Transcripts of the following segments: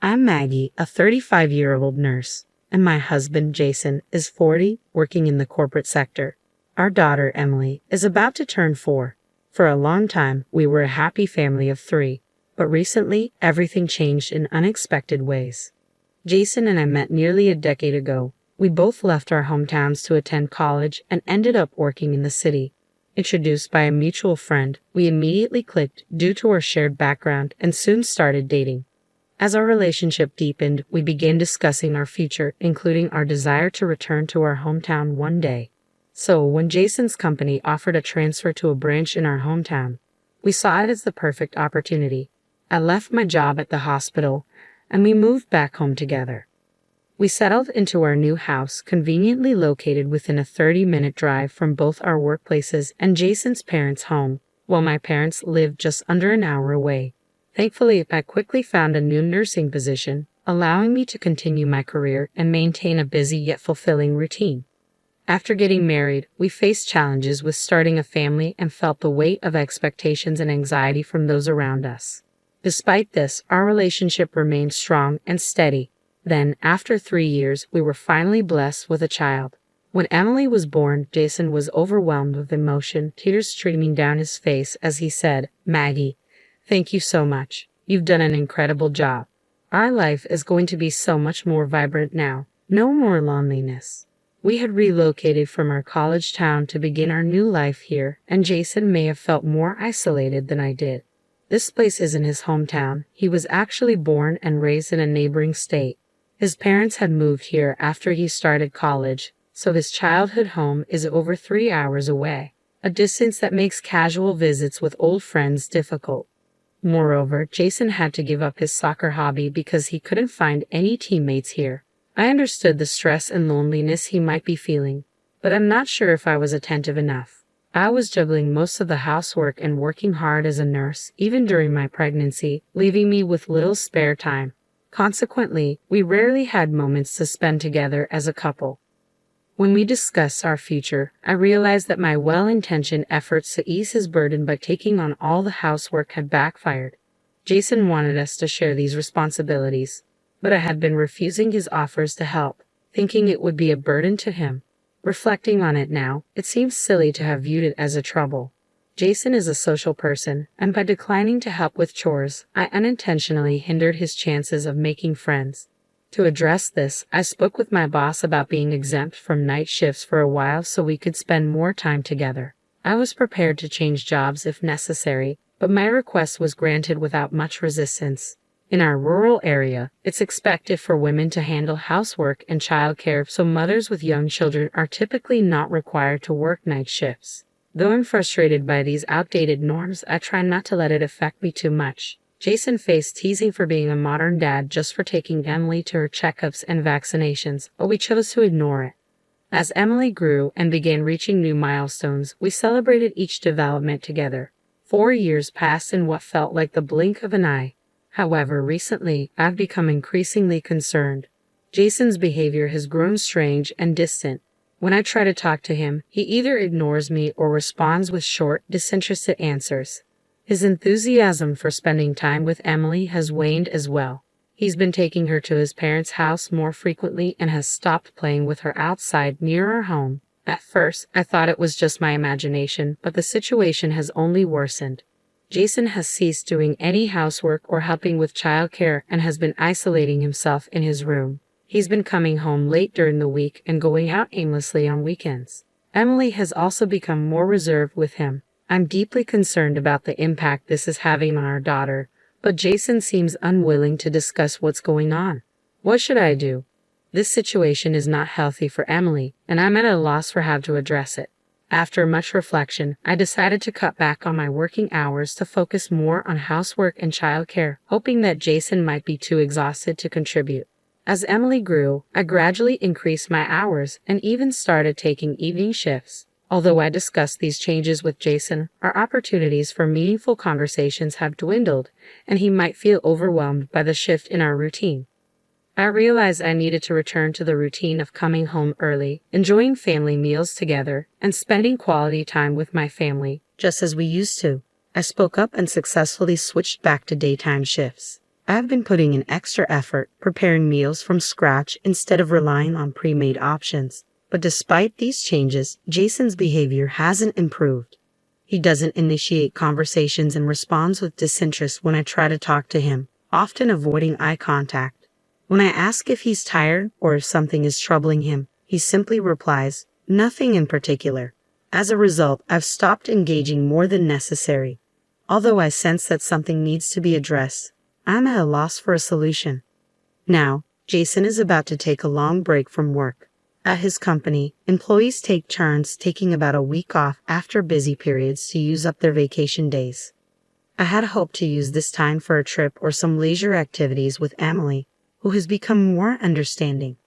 I'm Maggie, a 35-year-old nurse, and my husband, Jason, is 40, working in the corporate sector. Our daughter, Emily, is about to turn 4. For a long time, we were a happy family of 3, but recently, everything changed in unexpected ways. Jason and I met nearly a decade ago. We both left our hometowns to attend college and ended up working in the city. Introduced by a mutual friend, we immediately clicked due to our shared background and soon started dating. As our relationship deepened, we began discussing our future, including our desire to return to our hometown one day. So, when Jason's company offered a transfer to a branch in our hometown, we saw it as the perfect opportunity. I left my job at the hospital, and we moved back home together. We settled into our new house, conveniently located within a 30-minute drive from both our workplaces and Jason's parents' home, while my parents lived just under an hour away. Thankfully, I quickly found a new nursing position, allowing me to continue my career and maintain a busy yet fulfilling routine. After getting married, we faced challenges with starting a family and felt the weight of expectations and anxiety from those around us. Despite this, our relationship remained strong and steady. Then, after 3 years, we were finally blessed with a child. When Emily was born, Jason was overwhelmed with emotion, tears streaming down his face as he said, "Maggie, thank you so much. You've done an incredible job. Our life is going to be so much more vibrant now. No more loneliness." We had relocated from our college town to begin our new life here, and Jason may have felt more isolated than I did. This place isn't his hometown. He was actually born and raised in a neighboring state. His parents had moved here after he started college, so his childhood home is over 3 hours away, a distance that makes casual visits with old friends difficult. Moreover, Jason had to give up his soccer hobby because he couldn't find any teammates here. I understood the stress and loneliness he might be feeling, but I'm not sure if I was attentive enough. I was juggling most of the housework and working hard as a nurse, even during my pregnancy, leaving me with little spare time. Consequently, we rarely had moments to spend together as a couple. When we discussed our future, I realized that my well-intentioned efforts to ease his burden by taking on all the housework had backfired. Jason wanted us to share these responsibilities, but I had been refusing his offers to help, thinking it would be a burden to him. Reflecting on it now, it seems silly to have viewed it as a trouble. Jason is a social person, and by declining to help with chores, I unintentionally hindered his chances of making friends. To address this, I spoke with my boss about being exempt from night shifts for a while so we could spend more time together. I was prepared to change jobs if necessary, but my request was granted without much resistance. In our rural area, it's expected for women to handle housework and childcare, so mothers with young children are typically not required to work night shifts. Though I'm frustrated by these outdated norms, I try not to let it affect me too much. Jason faced teasing for being a modern dad just for taking Emily to her checkups and vaccinations, but we chose to ignore it. As Emily grew and began reaching new milestones, we celebrated each development together. 4 years passed in what felt like the blink of an eye. However, recently, I've become increasingly concerned. Jason's behavior has grown strange and distant. When I try to talk to him, he either ignores me or responds with short, disinterested answers. His enthusiasm for spending time with Emily has waned as well. He's been taking her to his parents' house more frequently and has stopped playing with her outside near our home. At first, I thought it was just my imagination, but the situation has only worsened. Jason has ceased doing any housework or helping with childcare and has been isolating himself in his room. He's been coming home late during the week and going out aimlessly on weekends. Emily has also become more reserved with him. I'm deeply concerned about the impact this is having on our daughter, but Jason seems unwilling to discuss what's going on. What should I do? This situation is not healthy for Emily, and I'm at a loss for how to address it. After much reflection, I decided to cut back on my working hours to focus more on housework and childcare, hoping that Jason might be too exhausted to contribute. As Emily grew, I gradually increased my hours and even started taking evening shifts. Although I discussed these changes with Jason, our opportunities for meaningful conversations have dwindled, and he might feel overwhelmed by the shift in our routine. I realized I needed to return to the routine of coming home early, enjoying family meals together, and spending quality time with my family, just as we used to. I spoke up and successfully switched back to daytime shifts. I've been putting in extra effort preparing meals from scratch instead of relying on pre-made options. But despite these changes, Jason's behavior hasn't improved. He doesn't initiate conversations and responds with disinterest when I try to talk to him, often avoiding eye contact. When I ask if he's tired or if something is troubling him, he simply replies, "Nothing in particular." As a result, I've stopped engaging more than necessary. Although I sense that something needs to be addressed, I'm at a loss for a solution. Now, Jason is about to take a long break from work. At his company, employees take turns taking about a week off after busy periods to use up their vacation days. I had hoped to use this time for a trip or some leisure activities with Emily, who has become more understanding.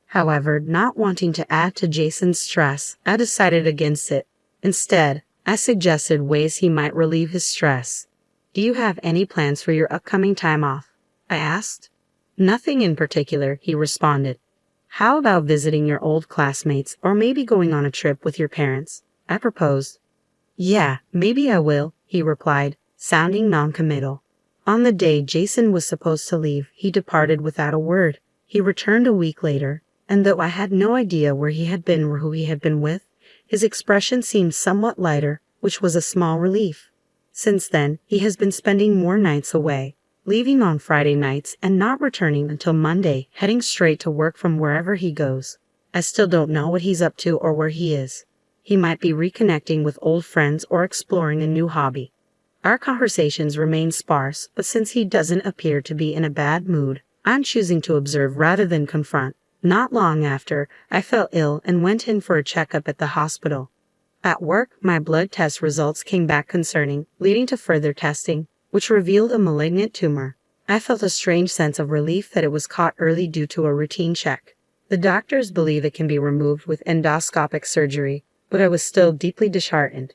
However, not wanting to add to Jason's stress, I decided against it. Instead, I suggested ways he might relieve his stress. "Do you have any plans for your upcoming time off?" I asked. "Nothing in particular," he responded. "How about visiting your old classmates or maybe going on a trip with your parents?" I proposed. "Yeah, maybe I will," he replied, sounding non-committal. On the day Jason was supposed to leave, he departed without a word. He returned a week later, and though I had no idea where he had been or who he had been with, his expression seemed somewhat lighter, which was a small relief. Since then, he has been spending more nights away, leaving on Friday nights and not returning until Monday, heading straight to work from wherever he goes. I still don't know what he's up to or where he is. He might be reconnecting with old friends or exploring a new hobby. Our conversations remain sparse, but since he doesn't appear to be in a bad mood, I'm choosing to observe rather than confront. Not long after, I fell ill and went in for a checkup at the hospital. At work, my blood test results came back concerning, leading to further testing, which revealed a malignant tumor. I felt a strange sense of relief that it was caught early due to a routine check. The doctors believe it can be removed with endoscopic surgery, but I was still deeply disheartened.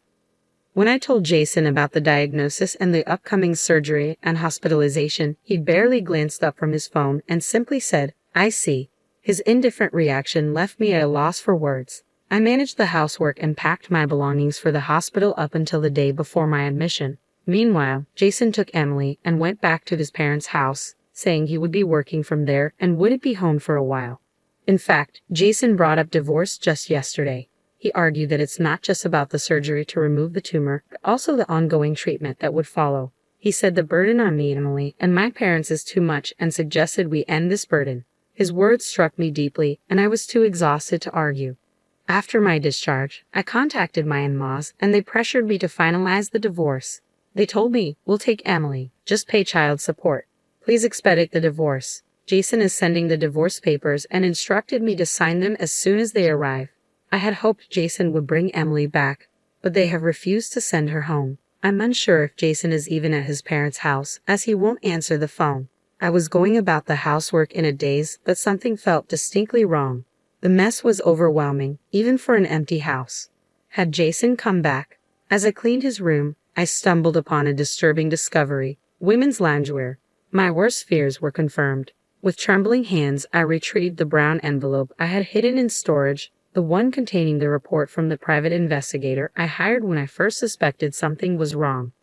When I told Jason about the diagnosis and the upcoming surgery and hospitalization, he barely glanced up from his phone and simply said, "I see." His indifferent reaction left me at a loss for words. I managed the housework and packed my belongings for the hospital up until the day before my admission. Meanwhile, Jason took Emily and went back to his parents' house, saying he would be working from there and wouldn't be home for a while. In fact, Jason brought up divorce just yesterday. He argued that it's not just about the surgery to remove the tumor, but also the ongoing treatment that would follow. He said the burden on me, Emily, and my parents is too much and suggested we end this burden. His words struck me deeply, and I was too exhausted to argue. After my discharge, I contacted my in-laws, and they pressured me to finalize the divorce. They told me, "We'll take Emily, just pay child support. Please expedite the divorce. Jason is sending the divorce papers and instructed me to sign them as soon as they arrive." I had hoped Jason would bring Emily back, but they have refused to send her home. I'm unsure if Jason is even at his parents' house, as he won't answer the phone. I was going about the housework in a daze, but something felt distinctly wrong. The mess was overwhelming, even for an empty house. Had Jason come back? As I cleaned his room, I stumbled upon a disturbing discovery: women's loungewear. My worst fears were confirmed. With trembling hands, I retrieved the brown envelope I had hidden in storage, the one containing the report from the private investigator I hired when I first suspected something was wrong.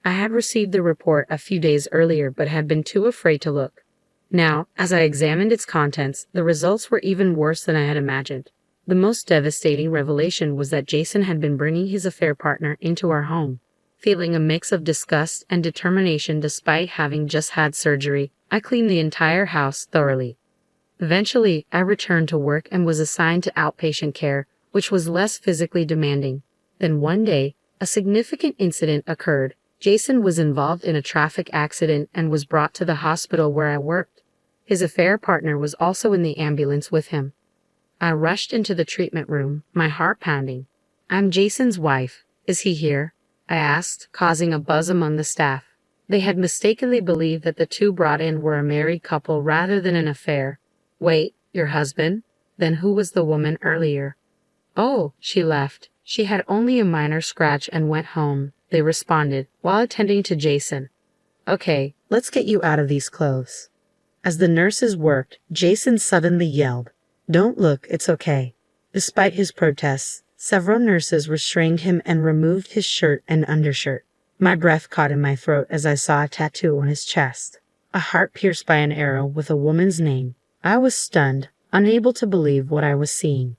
I had received the report a few days earlier but had been too afraid to look. Now, as I examined its contents, the results were even worse than I had imagined. The most devastating revelation was that Jason had been bringing his affair partner into our home. Feeling a mix of disgust and determination despite having just had surgery, I cleaned the entire house thoroughly. Eventually, I returned to work and was assigned to outpatient care, which was less physically demanding. Then one day, a significant incident occurred. Jason was involved in a traffic accident and was brought to the hospital where I worked. His affair partner was also in the ambulance with him. I rushed into the treatment room, my heart pounding. "I'm Jason's wife. Is he here?" I asked, causing a buzz among the staff. They had mistakenly believed that the two brought in were a married couple rather than an affair. "Wait, your husband? Then who was the woman earlier?" "Oh, she left. She had only a minor scratch and went home," they responded, while attending to Jason. "Okay, let's get you out of these clothes." As the nurses worked, Jason suddenly yelled, "Don't look, it's okay." Despite his protests, several nurses restrained him and removed his shirt and undershirt. My breath caught in my throat as I saw a tattoo on his chest. a heart pierced by an arrow with a woman's name. I was stunned, unable to believe what I was seeing.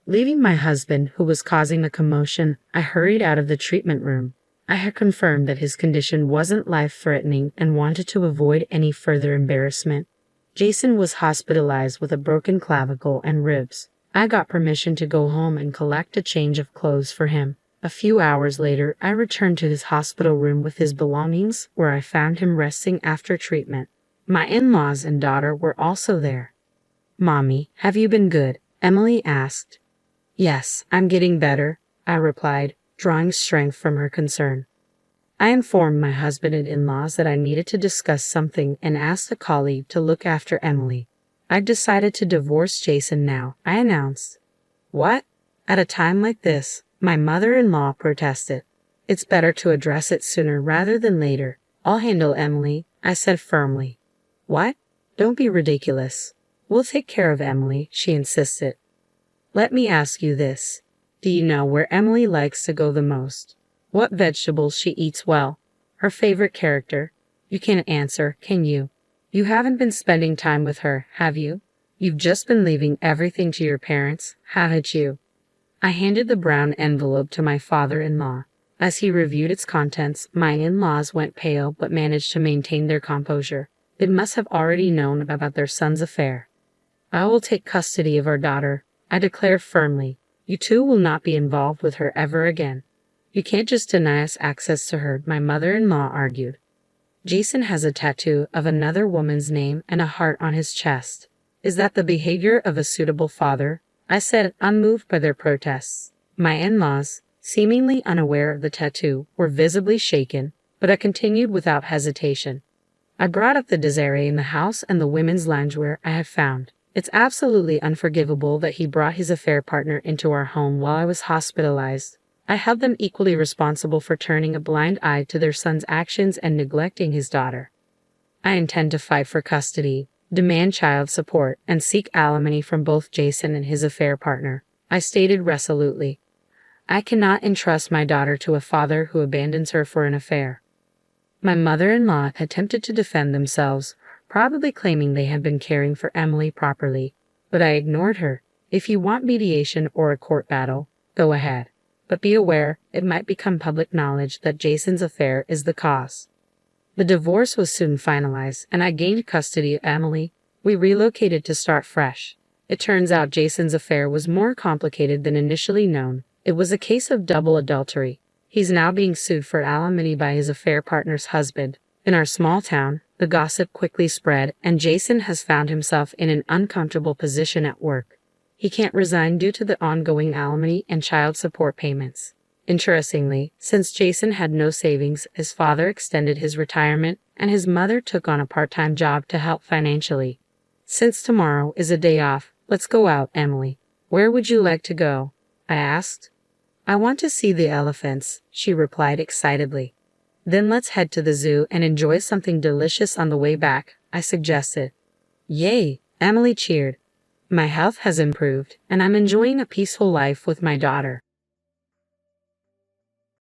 Leaving my husband, who was causing the commotion, I hurried out of the treatment room. I had confirmed that his condition wasn't life-threatening and wanted to avoid any further embarrassment. Jason was hospitalized with a broken clavicle and ribs. I got permission to go home and collect a change of clothes for him. A few hours later, I returned to his hospital room with his belongings, where I found him resting after treatment. My in-laws and daughter were also there. "Mommy, have you been good?" Emily asked. "Yes, I'm getting better," I replied, drawing strength from her concern. I informed my husband and in-laws that I needed to discuss something and asked a colleague to look after Emily. "I've decided to divorce Jason now," I announced. "What? At a time like this?" my mother-in-law protested. "It's better to address it sooner rather than later. I'll handle Emily," I said firmly. "What? Don't be ridiculous. We'll take care of Emily," she insisted. "Let me ask you this. Do you know where Emily likes to go the most? What vegetables she eats well? Her favorite character? You can't answer, can you? You haven't been spending time with her, have you? You've just been leaving everything to your parents, haven't you?" I handed the brown envelope to my father-in-law. As he reviewed its contents, my in-laws went pale but managed to maintain their composure. It must have already known about their son's affair. "I will take custody of our daughter," I declared firmly. "You two will not be involved with her ever again." "You can't just deny us access to her," my mother-in-law argued. "Jason has a tattoo of another woman's name and a heart on his chest. Is that the behavior of a suitable father?" I said, unmoved by their protests. My in-laws, seemingly unaware of the tattoo, were visibly shaken, but I continued without hesitation. "I brought up the disarray in the house and the women's loungewear I have found. It's absolutely unforgivable that he brought his affair partner into our home while I was hospitalized. I held them equally responsible for turning a blind eye to their son's actions and neglecting his daughter. I intend to fight for custody, demand child support, and seek alimony from both Jason and his affair partner," I stated resolutely. "I cannot entrust my daughter to a father who abandons her for an affair." My mother-in-law attempted to defend themselves, probably claiming they had been caring for Emily properly, but I ignored her. "If you want mediation or a court battle, go ahead. But be aware, it might become public knowledge that Jason's affair is the cause." The divorce was soon finalized, and I gained custody of Emily. We relocated to start fresh. It turns out Jason's affair was more complicated than initially known. It was a case of double adultery. He's now being sued for alimony by his affair partner's husband. In our small town, the gossip quickly spread, and Jason has found himself in an uncomfortable position at work. He can't resign due to the ongoing alimony and child support payments. Interestingly, since Jason had no savings, his father extended his retirement, and his mother took on a part-time job to help financially. "Since tomorrow is a day off, let's go out, Emily. Where would you like to go?" I asked. "I want to see the elephants," she replied excitedly. "Then let's head to the zoo and enjoy something delicious on the way back," I suggested. "Yay!" Emily cheered. "My health has improved, and I'm enjoying a peaceful life with my daughter."